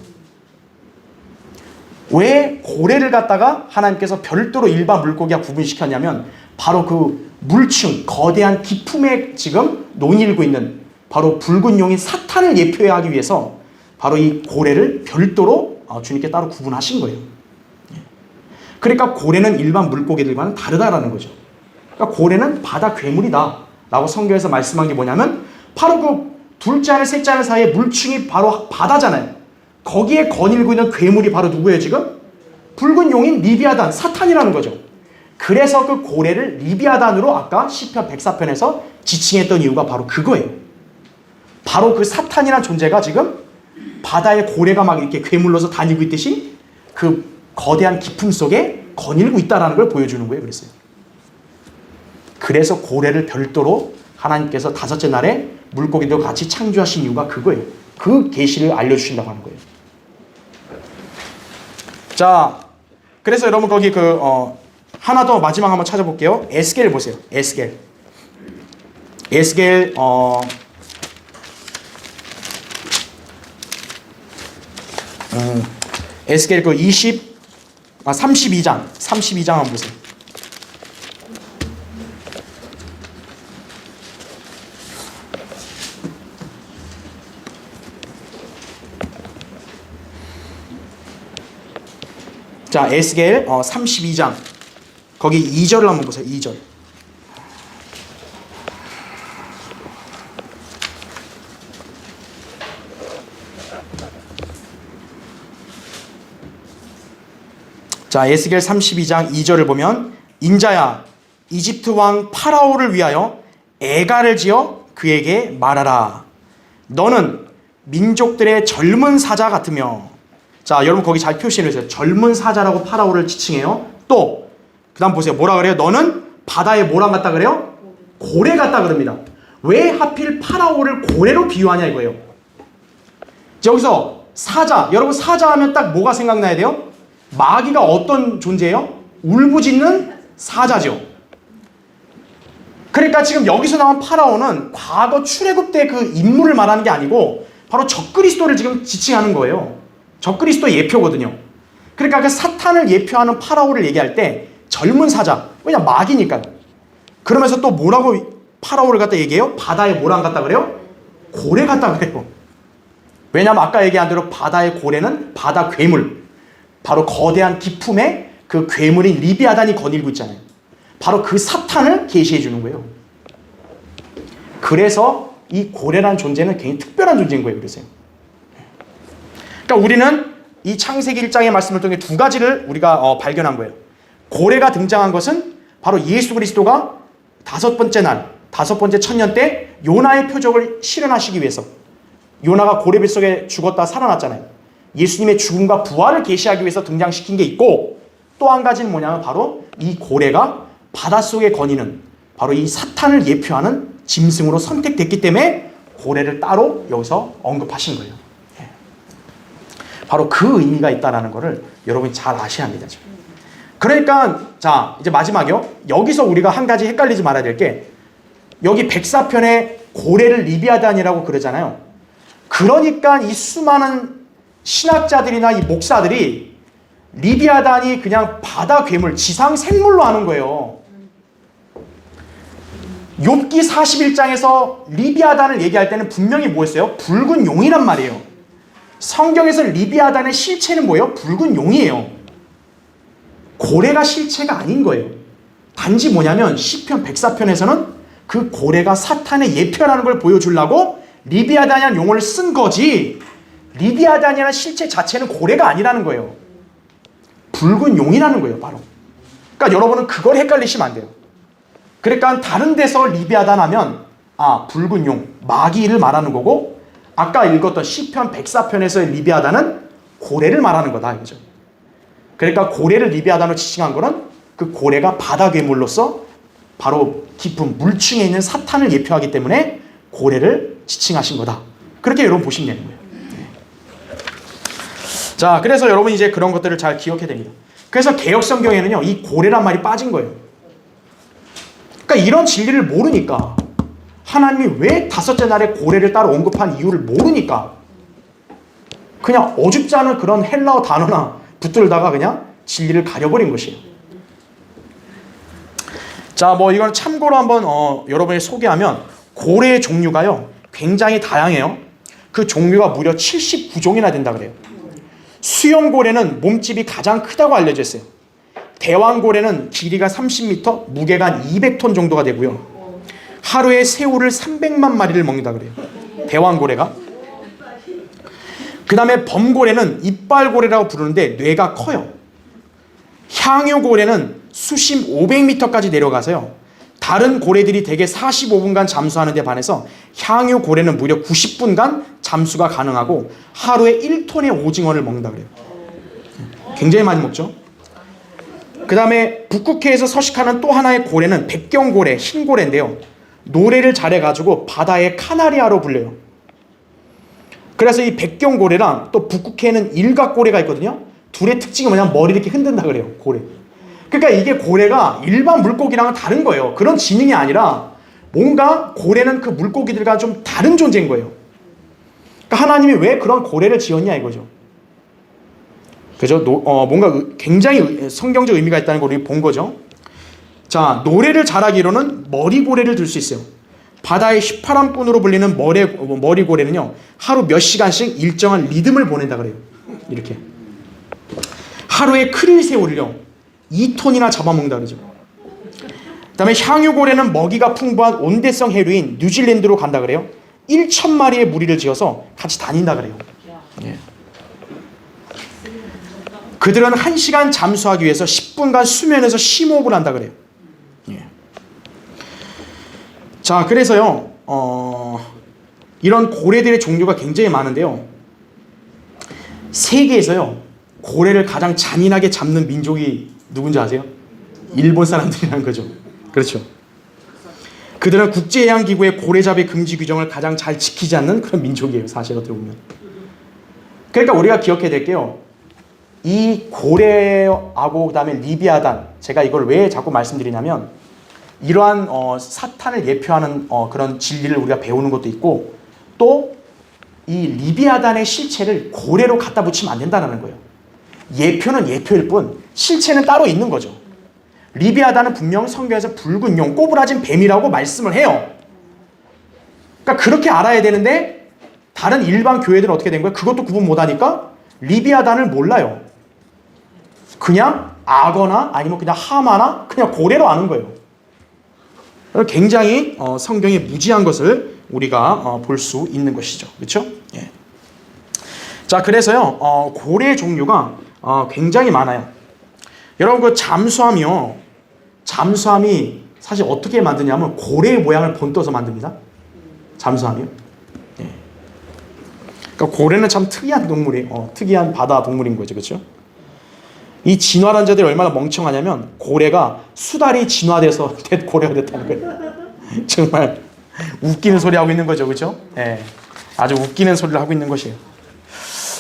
왜 고래를 갖다가 하나님께서 별도로 일반 물고기와 구분시켰냐면 바로 그 물층, 거대한 기품에 지금 논일고 있는 바로 붉은 용인 사탄을 예표하기 위해서 바로 이 고래를 별도로 주님께 따로 구분하신 거예요. 그러니까 고래는 일반 물고기들과는 다르다라는 거죠. 그러니까 고래는 바다 괴물이다 라고 성경에서 말씀한 게 뭐냐면 바로 그 둘째 하늘 셋째 하늘 사이에 물층이 바로 바다잖아요. 거기에 거닐고 있는 괴물이 바로 누구예요 지금? 붉은 용인 리비아단, 사탄이라는 거죠. 그래서 그 고래를 리비아단으로 아까 시편 104편에서 지칭했던 이유가 바로 그거예요. 바로 그 사탄이라는 존재가 지금 바다에 고래가 막 이렇게 괴물로서 다니고 있듯이 그 거대한 깊음 속에 거닐고 있다는 걸 보여주는 거예요. 그래서 고래를 별도로 하나님께서 다섯째 날에 물고기들과 같이 창조하신 이유가 그거예요. 그 계시를 알려주신다고 하는 거예요. 자, 그래서 여러분 거기 하나 더 마지막 한번 찾아볼게요. 에스겔 보세요. 에스겔 에스겔 그 32장 한번 보세요. 자, 에스겔 32장 거기 2절을 한번 보세요. 2절. 자, 에스겔 32장 2절을 보면 인자야 이집트 왕 파라오를 위하여 애가를 지어 그에게 말하라. 너는 민족들의 젊은 사자 같으며. 자, 여러분 거기 잘 표시해 놓으세요. 젊은 사자라고 파라오를 지칭해요. 또 그 다음 보세요. 뭐라 그래요? 너는 바다에 뭐랑 같다 그래요? 고래 같다 그럽니다. 왜 하필 파라오를 고래로 비유하냐 이거예요. 여기서 사자, 여러분 사자 하면 딱 뭐가 생각나야 돼요? 마귀가 어떤 존재예요? 울부짖는 사자죠. 그러니까 지금 여기서 나온 파라오는 과거 출애굽 때 그 인물을 말하는 게 아니고 바로 적그리스도를 지금 지칭하는 거예요. 적그리스도 예표거든요. 그러니까 그 사탄을 예표하는 파라오를 얘기할 때 젊은 사자, 왜냐 마귀니까. 그러면서 또 뭐라고 파라오를 갖다 얘기해요? 바다에 뭐랑 갖다 그래요? 고래 같다 그래요. 왜냐면 아까 얘기한 대로 바다의 고래는 바다 괴물, 바로 거대한 기품에 그 괴물인 리비아단이 거닐고 있잖아요. 바로 그 사탄을 계시해 주는 거예요. 그래서 이 고래라는 존재는 굉장히 특별한 존재인 거예요. 그러니까 우리는 이 창세기 1장의 말씀을 통해 두 가지를 우리가 발견한 거예요. 고래가 등장한 것은 바로 예수 그리스도가 다섯 번째 천년 때 요나의 표적을 실현하시기 위해서. 요나가 고래 뱃속에 죽었다 살아났잖아요. 예수님의 죽음과 부활을 계시하기 위해서 등장시킨 게 있고, 또 한 가지는 뭐냐면 바로 이 고래가 바닷속에 거니는 바로 이 사탄을 예표하는 짐승으로 선택됐기 때문에 고래를 따로 여기서 언급하신 거예요. 바로 그 의미가 있다는 것을 여러분이 잘 아셔야 합니다. 지금. 그러니까 자 이제 마지막이요. 여기서 우리가 한 가지 헷갈리지 말아야 될 게, 여기 104편에 고래를 리비아단이라고 그러잖아요. 그러니까 이 수많은 신학자들이나 이 목사들이 리비아단이 그냥 바다 괴물, 지상 생물로 하는 거예요. 욥기 41장에서 리비아단을 얘기할 때는 분명히 뭐였어요? 붉은 용이란 말이에요. 성경에서 리비아단의 실체는 뭐예요? 붉은 용이에요. 고래가 실체가 아닌 거예요. 단지 뭐냐면 시편 104편에서는 그 고래가 사탄의 예표라는 걸 보여주려고 리비아단이라는 용어를 쓴 거지, 리비아단이라는 실체 자체는 고래가 아니라는 거예요. 붉은 용이라는 거예요, 바로. 그러니까 여러분은 그걸 헷갈리시면 안 돼요. 그러니까 다른 데서 리비아단 하면 붉은 용, 마귀를 말하는 거고, 아까 읽었던 시편 104편에서의 리비아단은 고래를 말하는 거다 이거죠. 그러니까 고래를 리비아단으로 지칭한 거는 그 고래가 바다 괴물로서 바로 깊은 물층에 있는 사탄을 예표하기 때문에 고래를 지칭하신 거다. 그렇게 여러분 보시면 되는 거예요. 자, 그래서 여러분 이제 그런 것들을 잘 기억해야 됩니다. 그래서 개역성경에는요, 이 고래란 말이 빠진 거예요. 그러니까 이런 진리를 모르니까, 하나님이 왜 다섯째 날에 고래를 따로 언급한 이유를 모르니까 그냥 어줍지 않은 그런 헬라어 단어나 붙들다가 그냥 진리를 가려버린 것이에요. 자, 뭐 이건 참고로 한번 여러분이 소개하면, 고래의 종류가요 굉장히 다양해요. 그 종류가 무려 79종이나 된다 그래요. 수염고래는 몸집이 가장 크다고 알려져 있어요. 대왕고래는 길이가 30m, 무게가 한 200톤 정도가 되고요. 하루에 새우를 300만 마리를 먹는다 그래요, 대왕고래가. 그 다음에 범고래는 이빨고래라고 부르는데 뇌가 커요. 향유고래는 수심 500m까지 내려가서요, 다른 고래들이 대개 45분간 잠수하는 데 반해서 향유고래는 무려 90분간 잠수가 가능하고 하루에 1톤의 오징어를 먹는다 그래요. 굉장히 많이 먹죠. 그 다음에 북극해에서 서식하는 또 하나의 고래는 백경고래, 흰고래인데요, 노래를 잘해가지고 바다의 카나리아로 불려요. 그래서 이 백경고래랑 또 북극해에는 일각고래가 있거든요. 둘의 특징이 뭐냐면 머리를 이렇게 흔든다 그래요, 고래. 그러니까 이게 고래가 일반 물고기랑은 다른 거예요. 그런 지능이 아니라 뭔가 고래는 그 물고기들과 좀 다른 존재인 거예요. 그러니까 하나님이 왜 그런 고래를 지었냐 이거죠. 그죠? 뭔가 굉장히 성경적 의미가 있다는 걸 우리 본 거죠. 자, 노래를 잘하기로는 머리고래를 들 수 있어요. 바다의 휘파람꾼으로 불리는 머리고래는요, 하루 몇 시간씩 일정한 리듬을 보낸다 그래요. 이렇게. 하루에 크릴새우를요 2톤이나 잡아먹는다 그러죠. 그 다음에 향유고래는 먹이가 풍부한 온대성 해류인 뉴질랜드로 간다 그래요. 1,000마리의 무리를 지어서 같이 다닌다 그래요. 예. 그들은 1시간 잠수하기 위해서 10분간 수면에서 심호흡을 한다 그래요. 예. 자, 그래서요, 이런 고래들의 종류가 굉장히 많은데요, 세계에서요 고래를 가장 잔인하게 잡는 민족이 누군지 아세요? 일본 사람들이라는 거죠. 그렇죠. 그들은 국제해양기구의 고래잡이 금지 규정을 가장 잘 지키지 않는 그런 민족이에요, 사실 어떻게 보면. 그러니까 우리가 기억해야 될 게요, 이 고래하고 그 다음에 리비아단, 제가 이걸 왜 자꾸 말씀드리냐면, 이러한 사탄을 예표하는 그런 진리를 우리가 배우는 것도 있고, 또 이 리비아단의 실체를 고래로 갖다 붙이면 안 된다는 거예요. 예표는 예표일 뿐 실체는 따로 있는 거죠. 리비아단은 분명 성경에서 붉은 용, 꼬부라진 뱀이라고 말씀을 해요. 그러니까 그렇게 알아야 되는데 다른 일반 교회들은 어떻게 된 거예요? 그것도 구분 못하니까 리비아단을 몰라요. 그냥 악어나 아니면 그냥 하마나 그냥 고래로 아는 거예요. 굉장히 성경이 무지한 것을 우리가 볼 수 있는 것이죠. 그렇죠? 예. 자, 그래서요, 고래 종류가 굉장히 많아요. 여러분, 그 잠수함이 사실 어떻게 만드냐면 고래의 모양을 본떠서 만듭니다. 잠수함이요. 예. 그러니까 고래는 참 특이한 동물이에요. 특이한 바다 동물인 거죠. 그렇죠? 이 진화란 자들이 얼마나 멍청하냐면, 고래가 수달이 진화돼서 고래가 됐다는 거예요. 정말 웃기는 소리 하고 있는 거죠. 그렇죠? 예. 아주 웃기는 소리를 하고 있는 것이에요.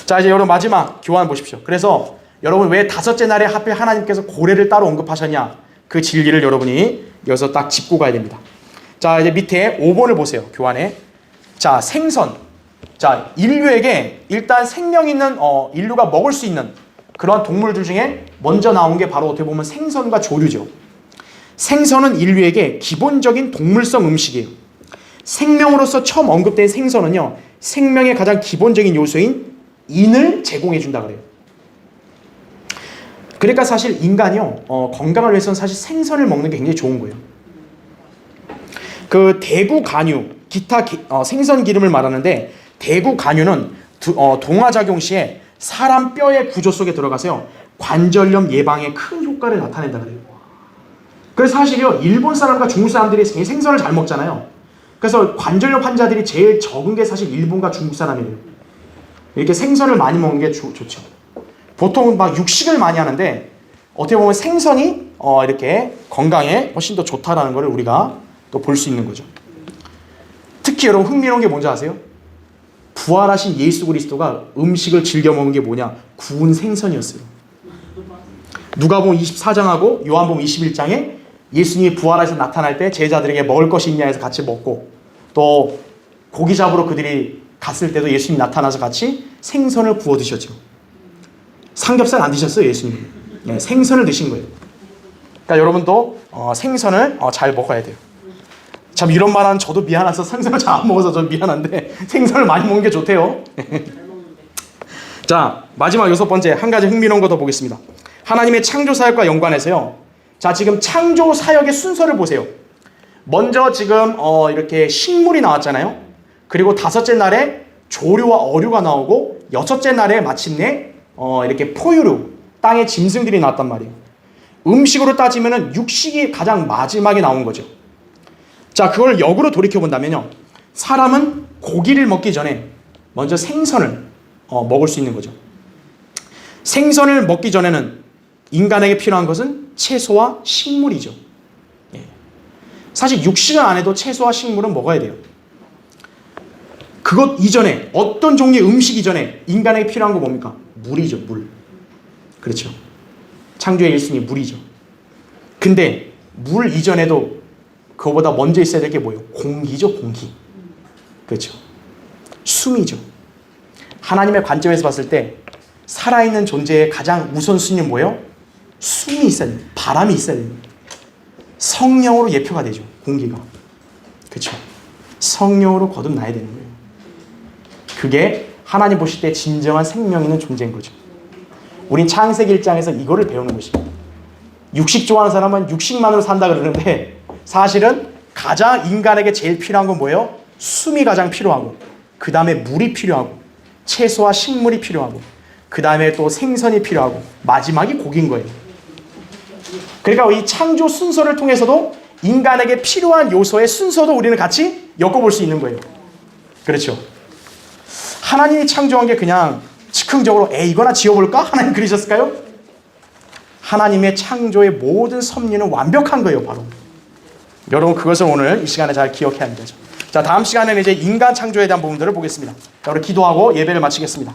자, 이제 여러분 마지막 교환 보십시오. 그래서 여러분 왜 다섯째 날에 하필 하나님께서 고래를 따로 언급하셨냐, 그 진리를 여러분이 여기서 딱 짚고 가야 됩니다. 자, 이제 밑에 5번을 보세요. 교환에. 자, 생선. 자, 인류에게 일단 생명 있는 인류가 먹을 수 있는 그러한 동물들 중에 먼저 나온 게 바로 어떻게 보면 생선과 조류죠. 생선은 인류에게 기본적인 동물성 음식이에요. 생명으로서 처음 언급된 생선은요, 생명의 가장 기본적인 요소인 인을 제공해 준다 그래요. 그러니까 사실 인간이요, 건강을 위해서는 사실 생선을 먹는 게 굉장히 좋은 거예요. 그 대구 간유, 기타 생선 기름을 말하는데, 대구 간유는 동화작용 시에 사람 뼈의 구조 속에 들어가서요, 관절염 예방에 큰 효과를 나타낸다 그래요. 그래서 사실요, 일본 사람과 중국 사람들이 생선을 잘 먹잖아요. 그래서 관절염 환자들이 제일 적은 게 사실 일본과 중국 사람이에요. 이렇게 생선을 많이 먹는 게 좋죠. 보통 막 육식을 많이 하는데 어떻게 보면 생선이 이렇게 건강에 훨씬 더 좋다라는 걸 우리가 또 볼 수 있는 거죠. 특히 여러분 흥미로운 게 뭔지 아세요? 부활하신 예수 그리스도가 음식을 즐겨 먹는 게 뭐냐? 구운 생선이었어요. 누가복음 24장하고 요한복음 21장에 예수님이 부활해서 나타날 때 제자들에게 먹을 것이 있냐 해서 같이 먹고, 또 고기 잡으러 그들이 갔을 때도 예수님이 나타나서 같이 생선을 구워 드셨죠. 삼겹살 안 드셨어요, 예수님이. 네, 생선을 드신 거예요. 그러니까 여러분도 생선을 잘 먹어야 돼요. 참 이런 말하는 저도 미안해서 생선을 잘 안 먹어서 저 미안한데 생선을 많이 먹는 게 좋대요. 자, 마지막 6번째 한 가지 흥미로운 거 더 보겠습니다. 하나님의 창조 사역과 연관해서요. 자, 지금 창조 사역의 순서를 보세요. 먼저 지금 이렇게 식물이 나왔잖아요. 그리고 5째 날에 조류와 어류가 나오고 6째 날에 마침내 이렇게 포유류, 땅의 짐승들이 나왔단 말이에요. 음식으로 따지면은 육식이 가장 마지막에 나온 거죠. 자, 그걸 역으로 돌이켜 본다면요, 사람은 고기를 먹기 전에 먼저 생선을 먹을 수 있는 거죠. 생선을 먹기 전에는 인간에게 필요한 것은 채소와 식물이죠. 예. 사실 육식을 안 해도 채소와 식물은 먹어야 돼요. 그것 이전에 어떤 종류의 음식 이전에 인간에게 필요한 거 뭡니까? 물이죠, 물. 그렇죠. 창조의 1순위 물이죠. 근데 물 이전에도 그거보다 먼저 있어야 될 게 뭐예요? 공기죠, 공기. 그렇죠. 숨이죠. 하나님의 관점에서 봤을 때 살아있는 존재의 가장 우선순위는 뭐예요? 숨이 있어야 돼요. 바람이 있어야 돼요. 성령으로 예표가 되죠, 공기가. 그렇죠. 성령으로 거듭나야 되는 거예요. 그게 하나님 보실 때 진정한 생명 있는 존재인 거죠. 우린 창세기 1장에서 이거를 배우는 것입니다. 육식 좋아하는 사람은 육식만으로 산다 그러는데 사실은 가장 인간에게 제일 필요한 건 뭐예요? 숨이 가장 필요하고, 그 다음에 물이 필요하고, 채소와 식물이 필요하고, 그 다음에 또 생선이 필요하고, 마지막이 고기인 거예요. 그러니까 이 창조 순서를 통해서도 인간에게 필요한 요소의 순서도 우리는 같이 엮어볼 수 있는 거예요. 그렇죠. 하나님이 창조한 게 그냥 즉흥적으로 이거나 지어볼까? 하나님 그러셨을까요? 하나님의 창조의 모든 섭리는 완벽한 거예요, 바로. 여러분 그것을 오늘 이 시간에 잘 기억해야 하는 거죠. 자, 다음 시간에는 이제 인간 창조에 대한 부분들을 보겠습니다. 자, 우리 기도하고 예배를 마치겠습니다.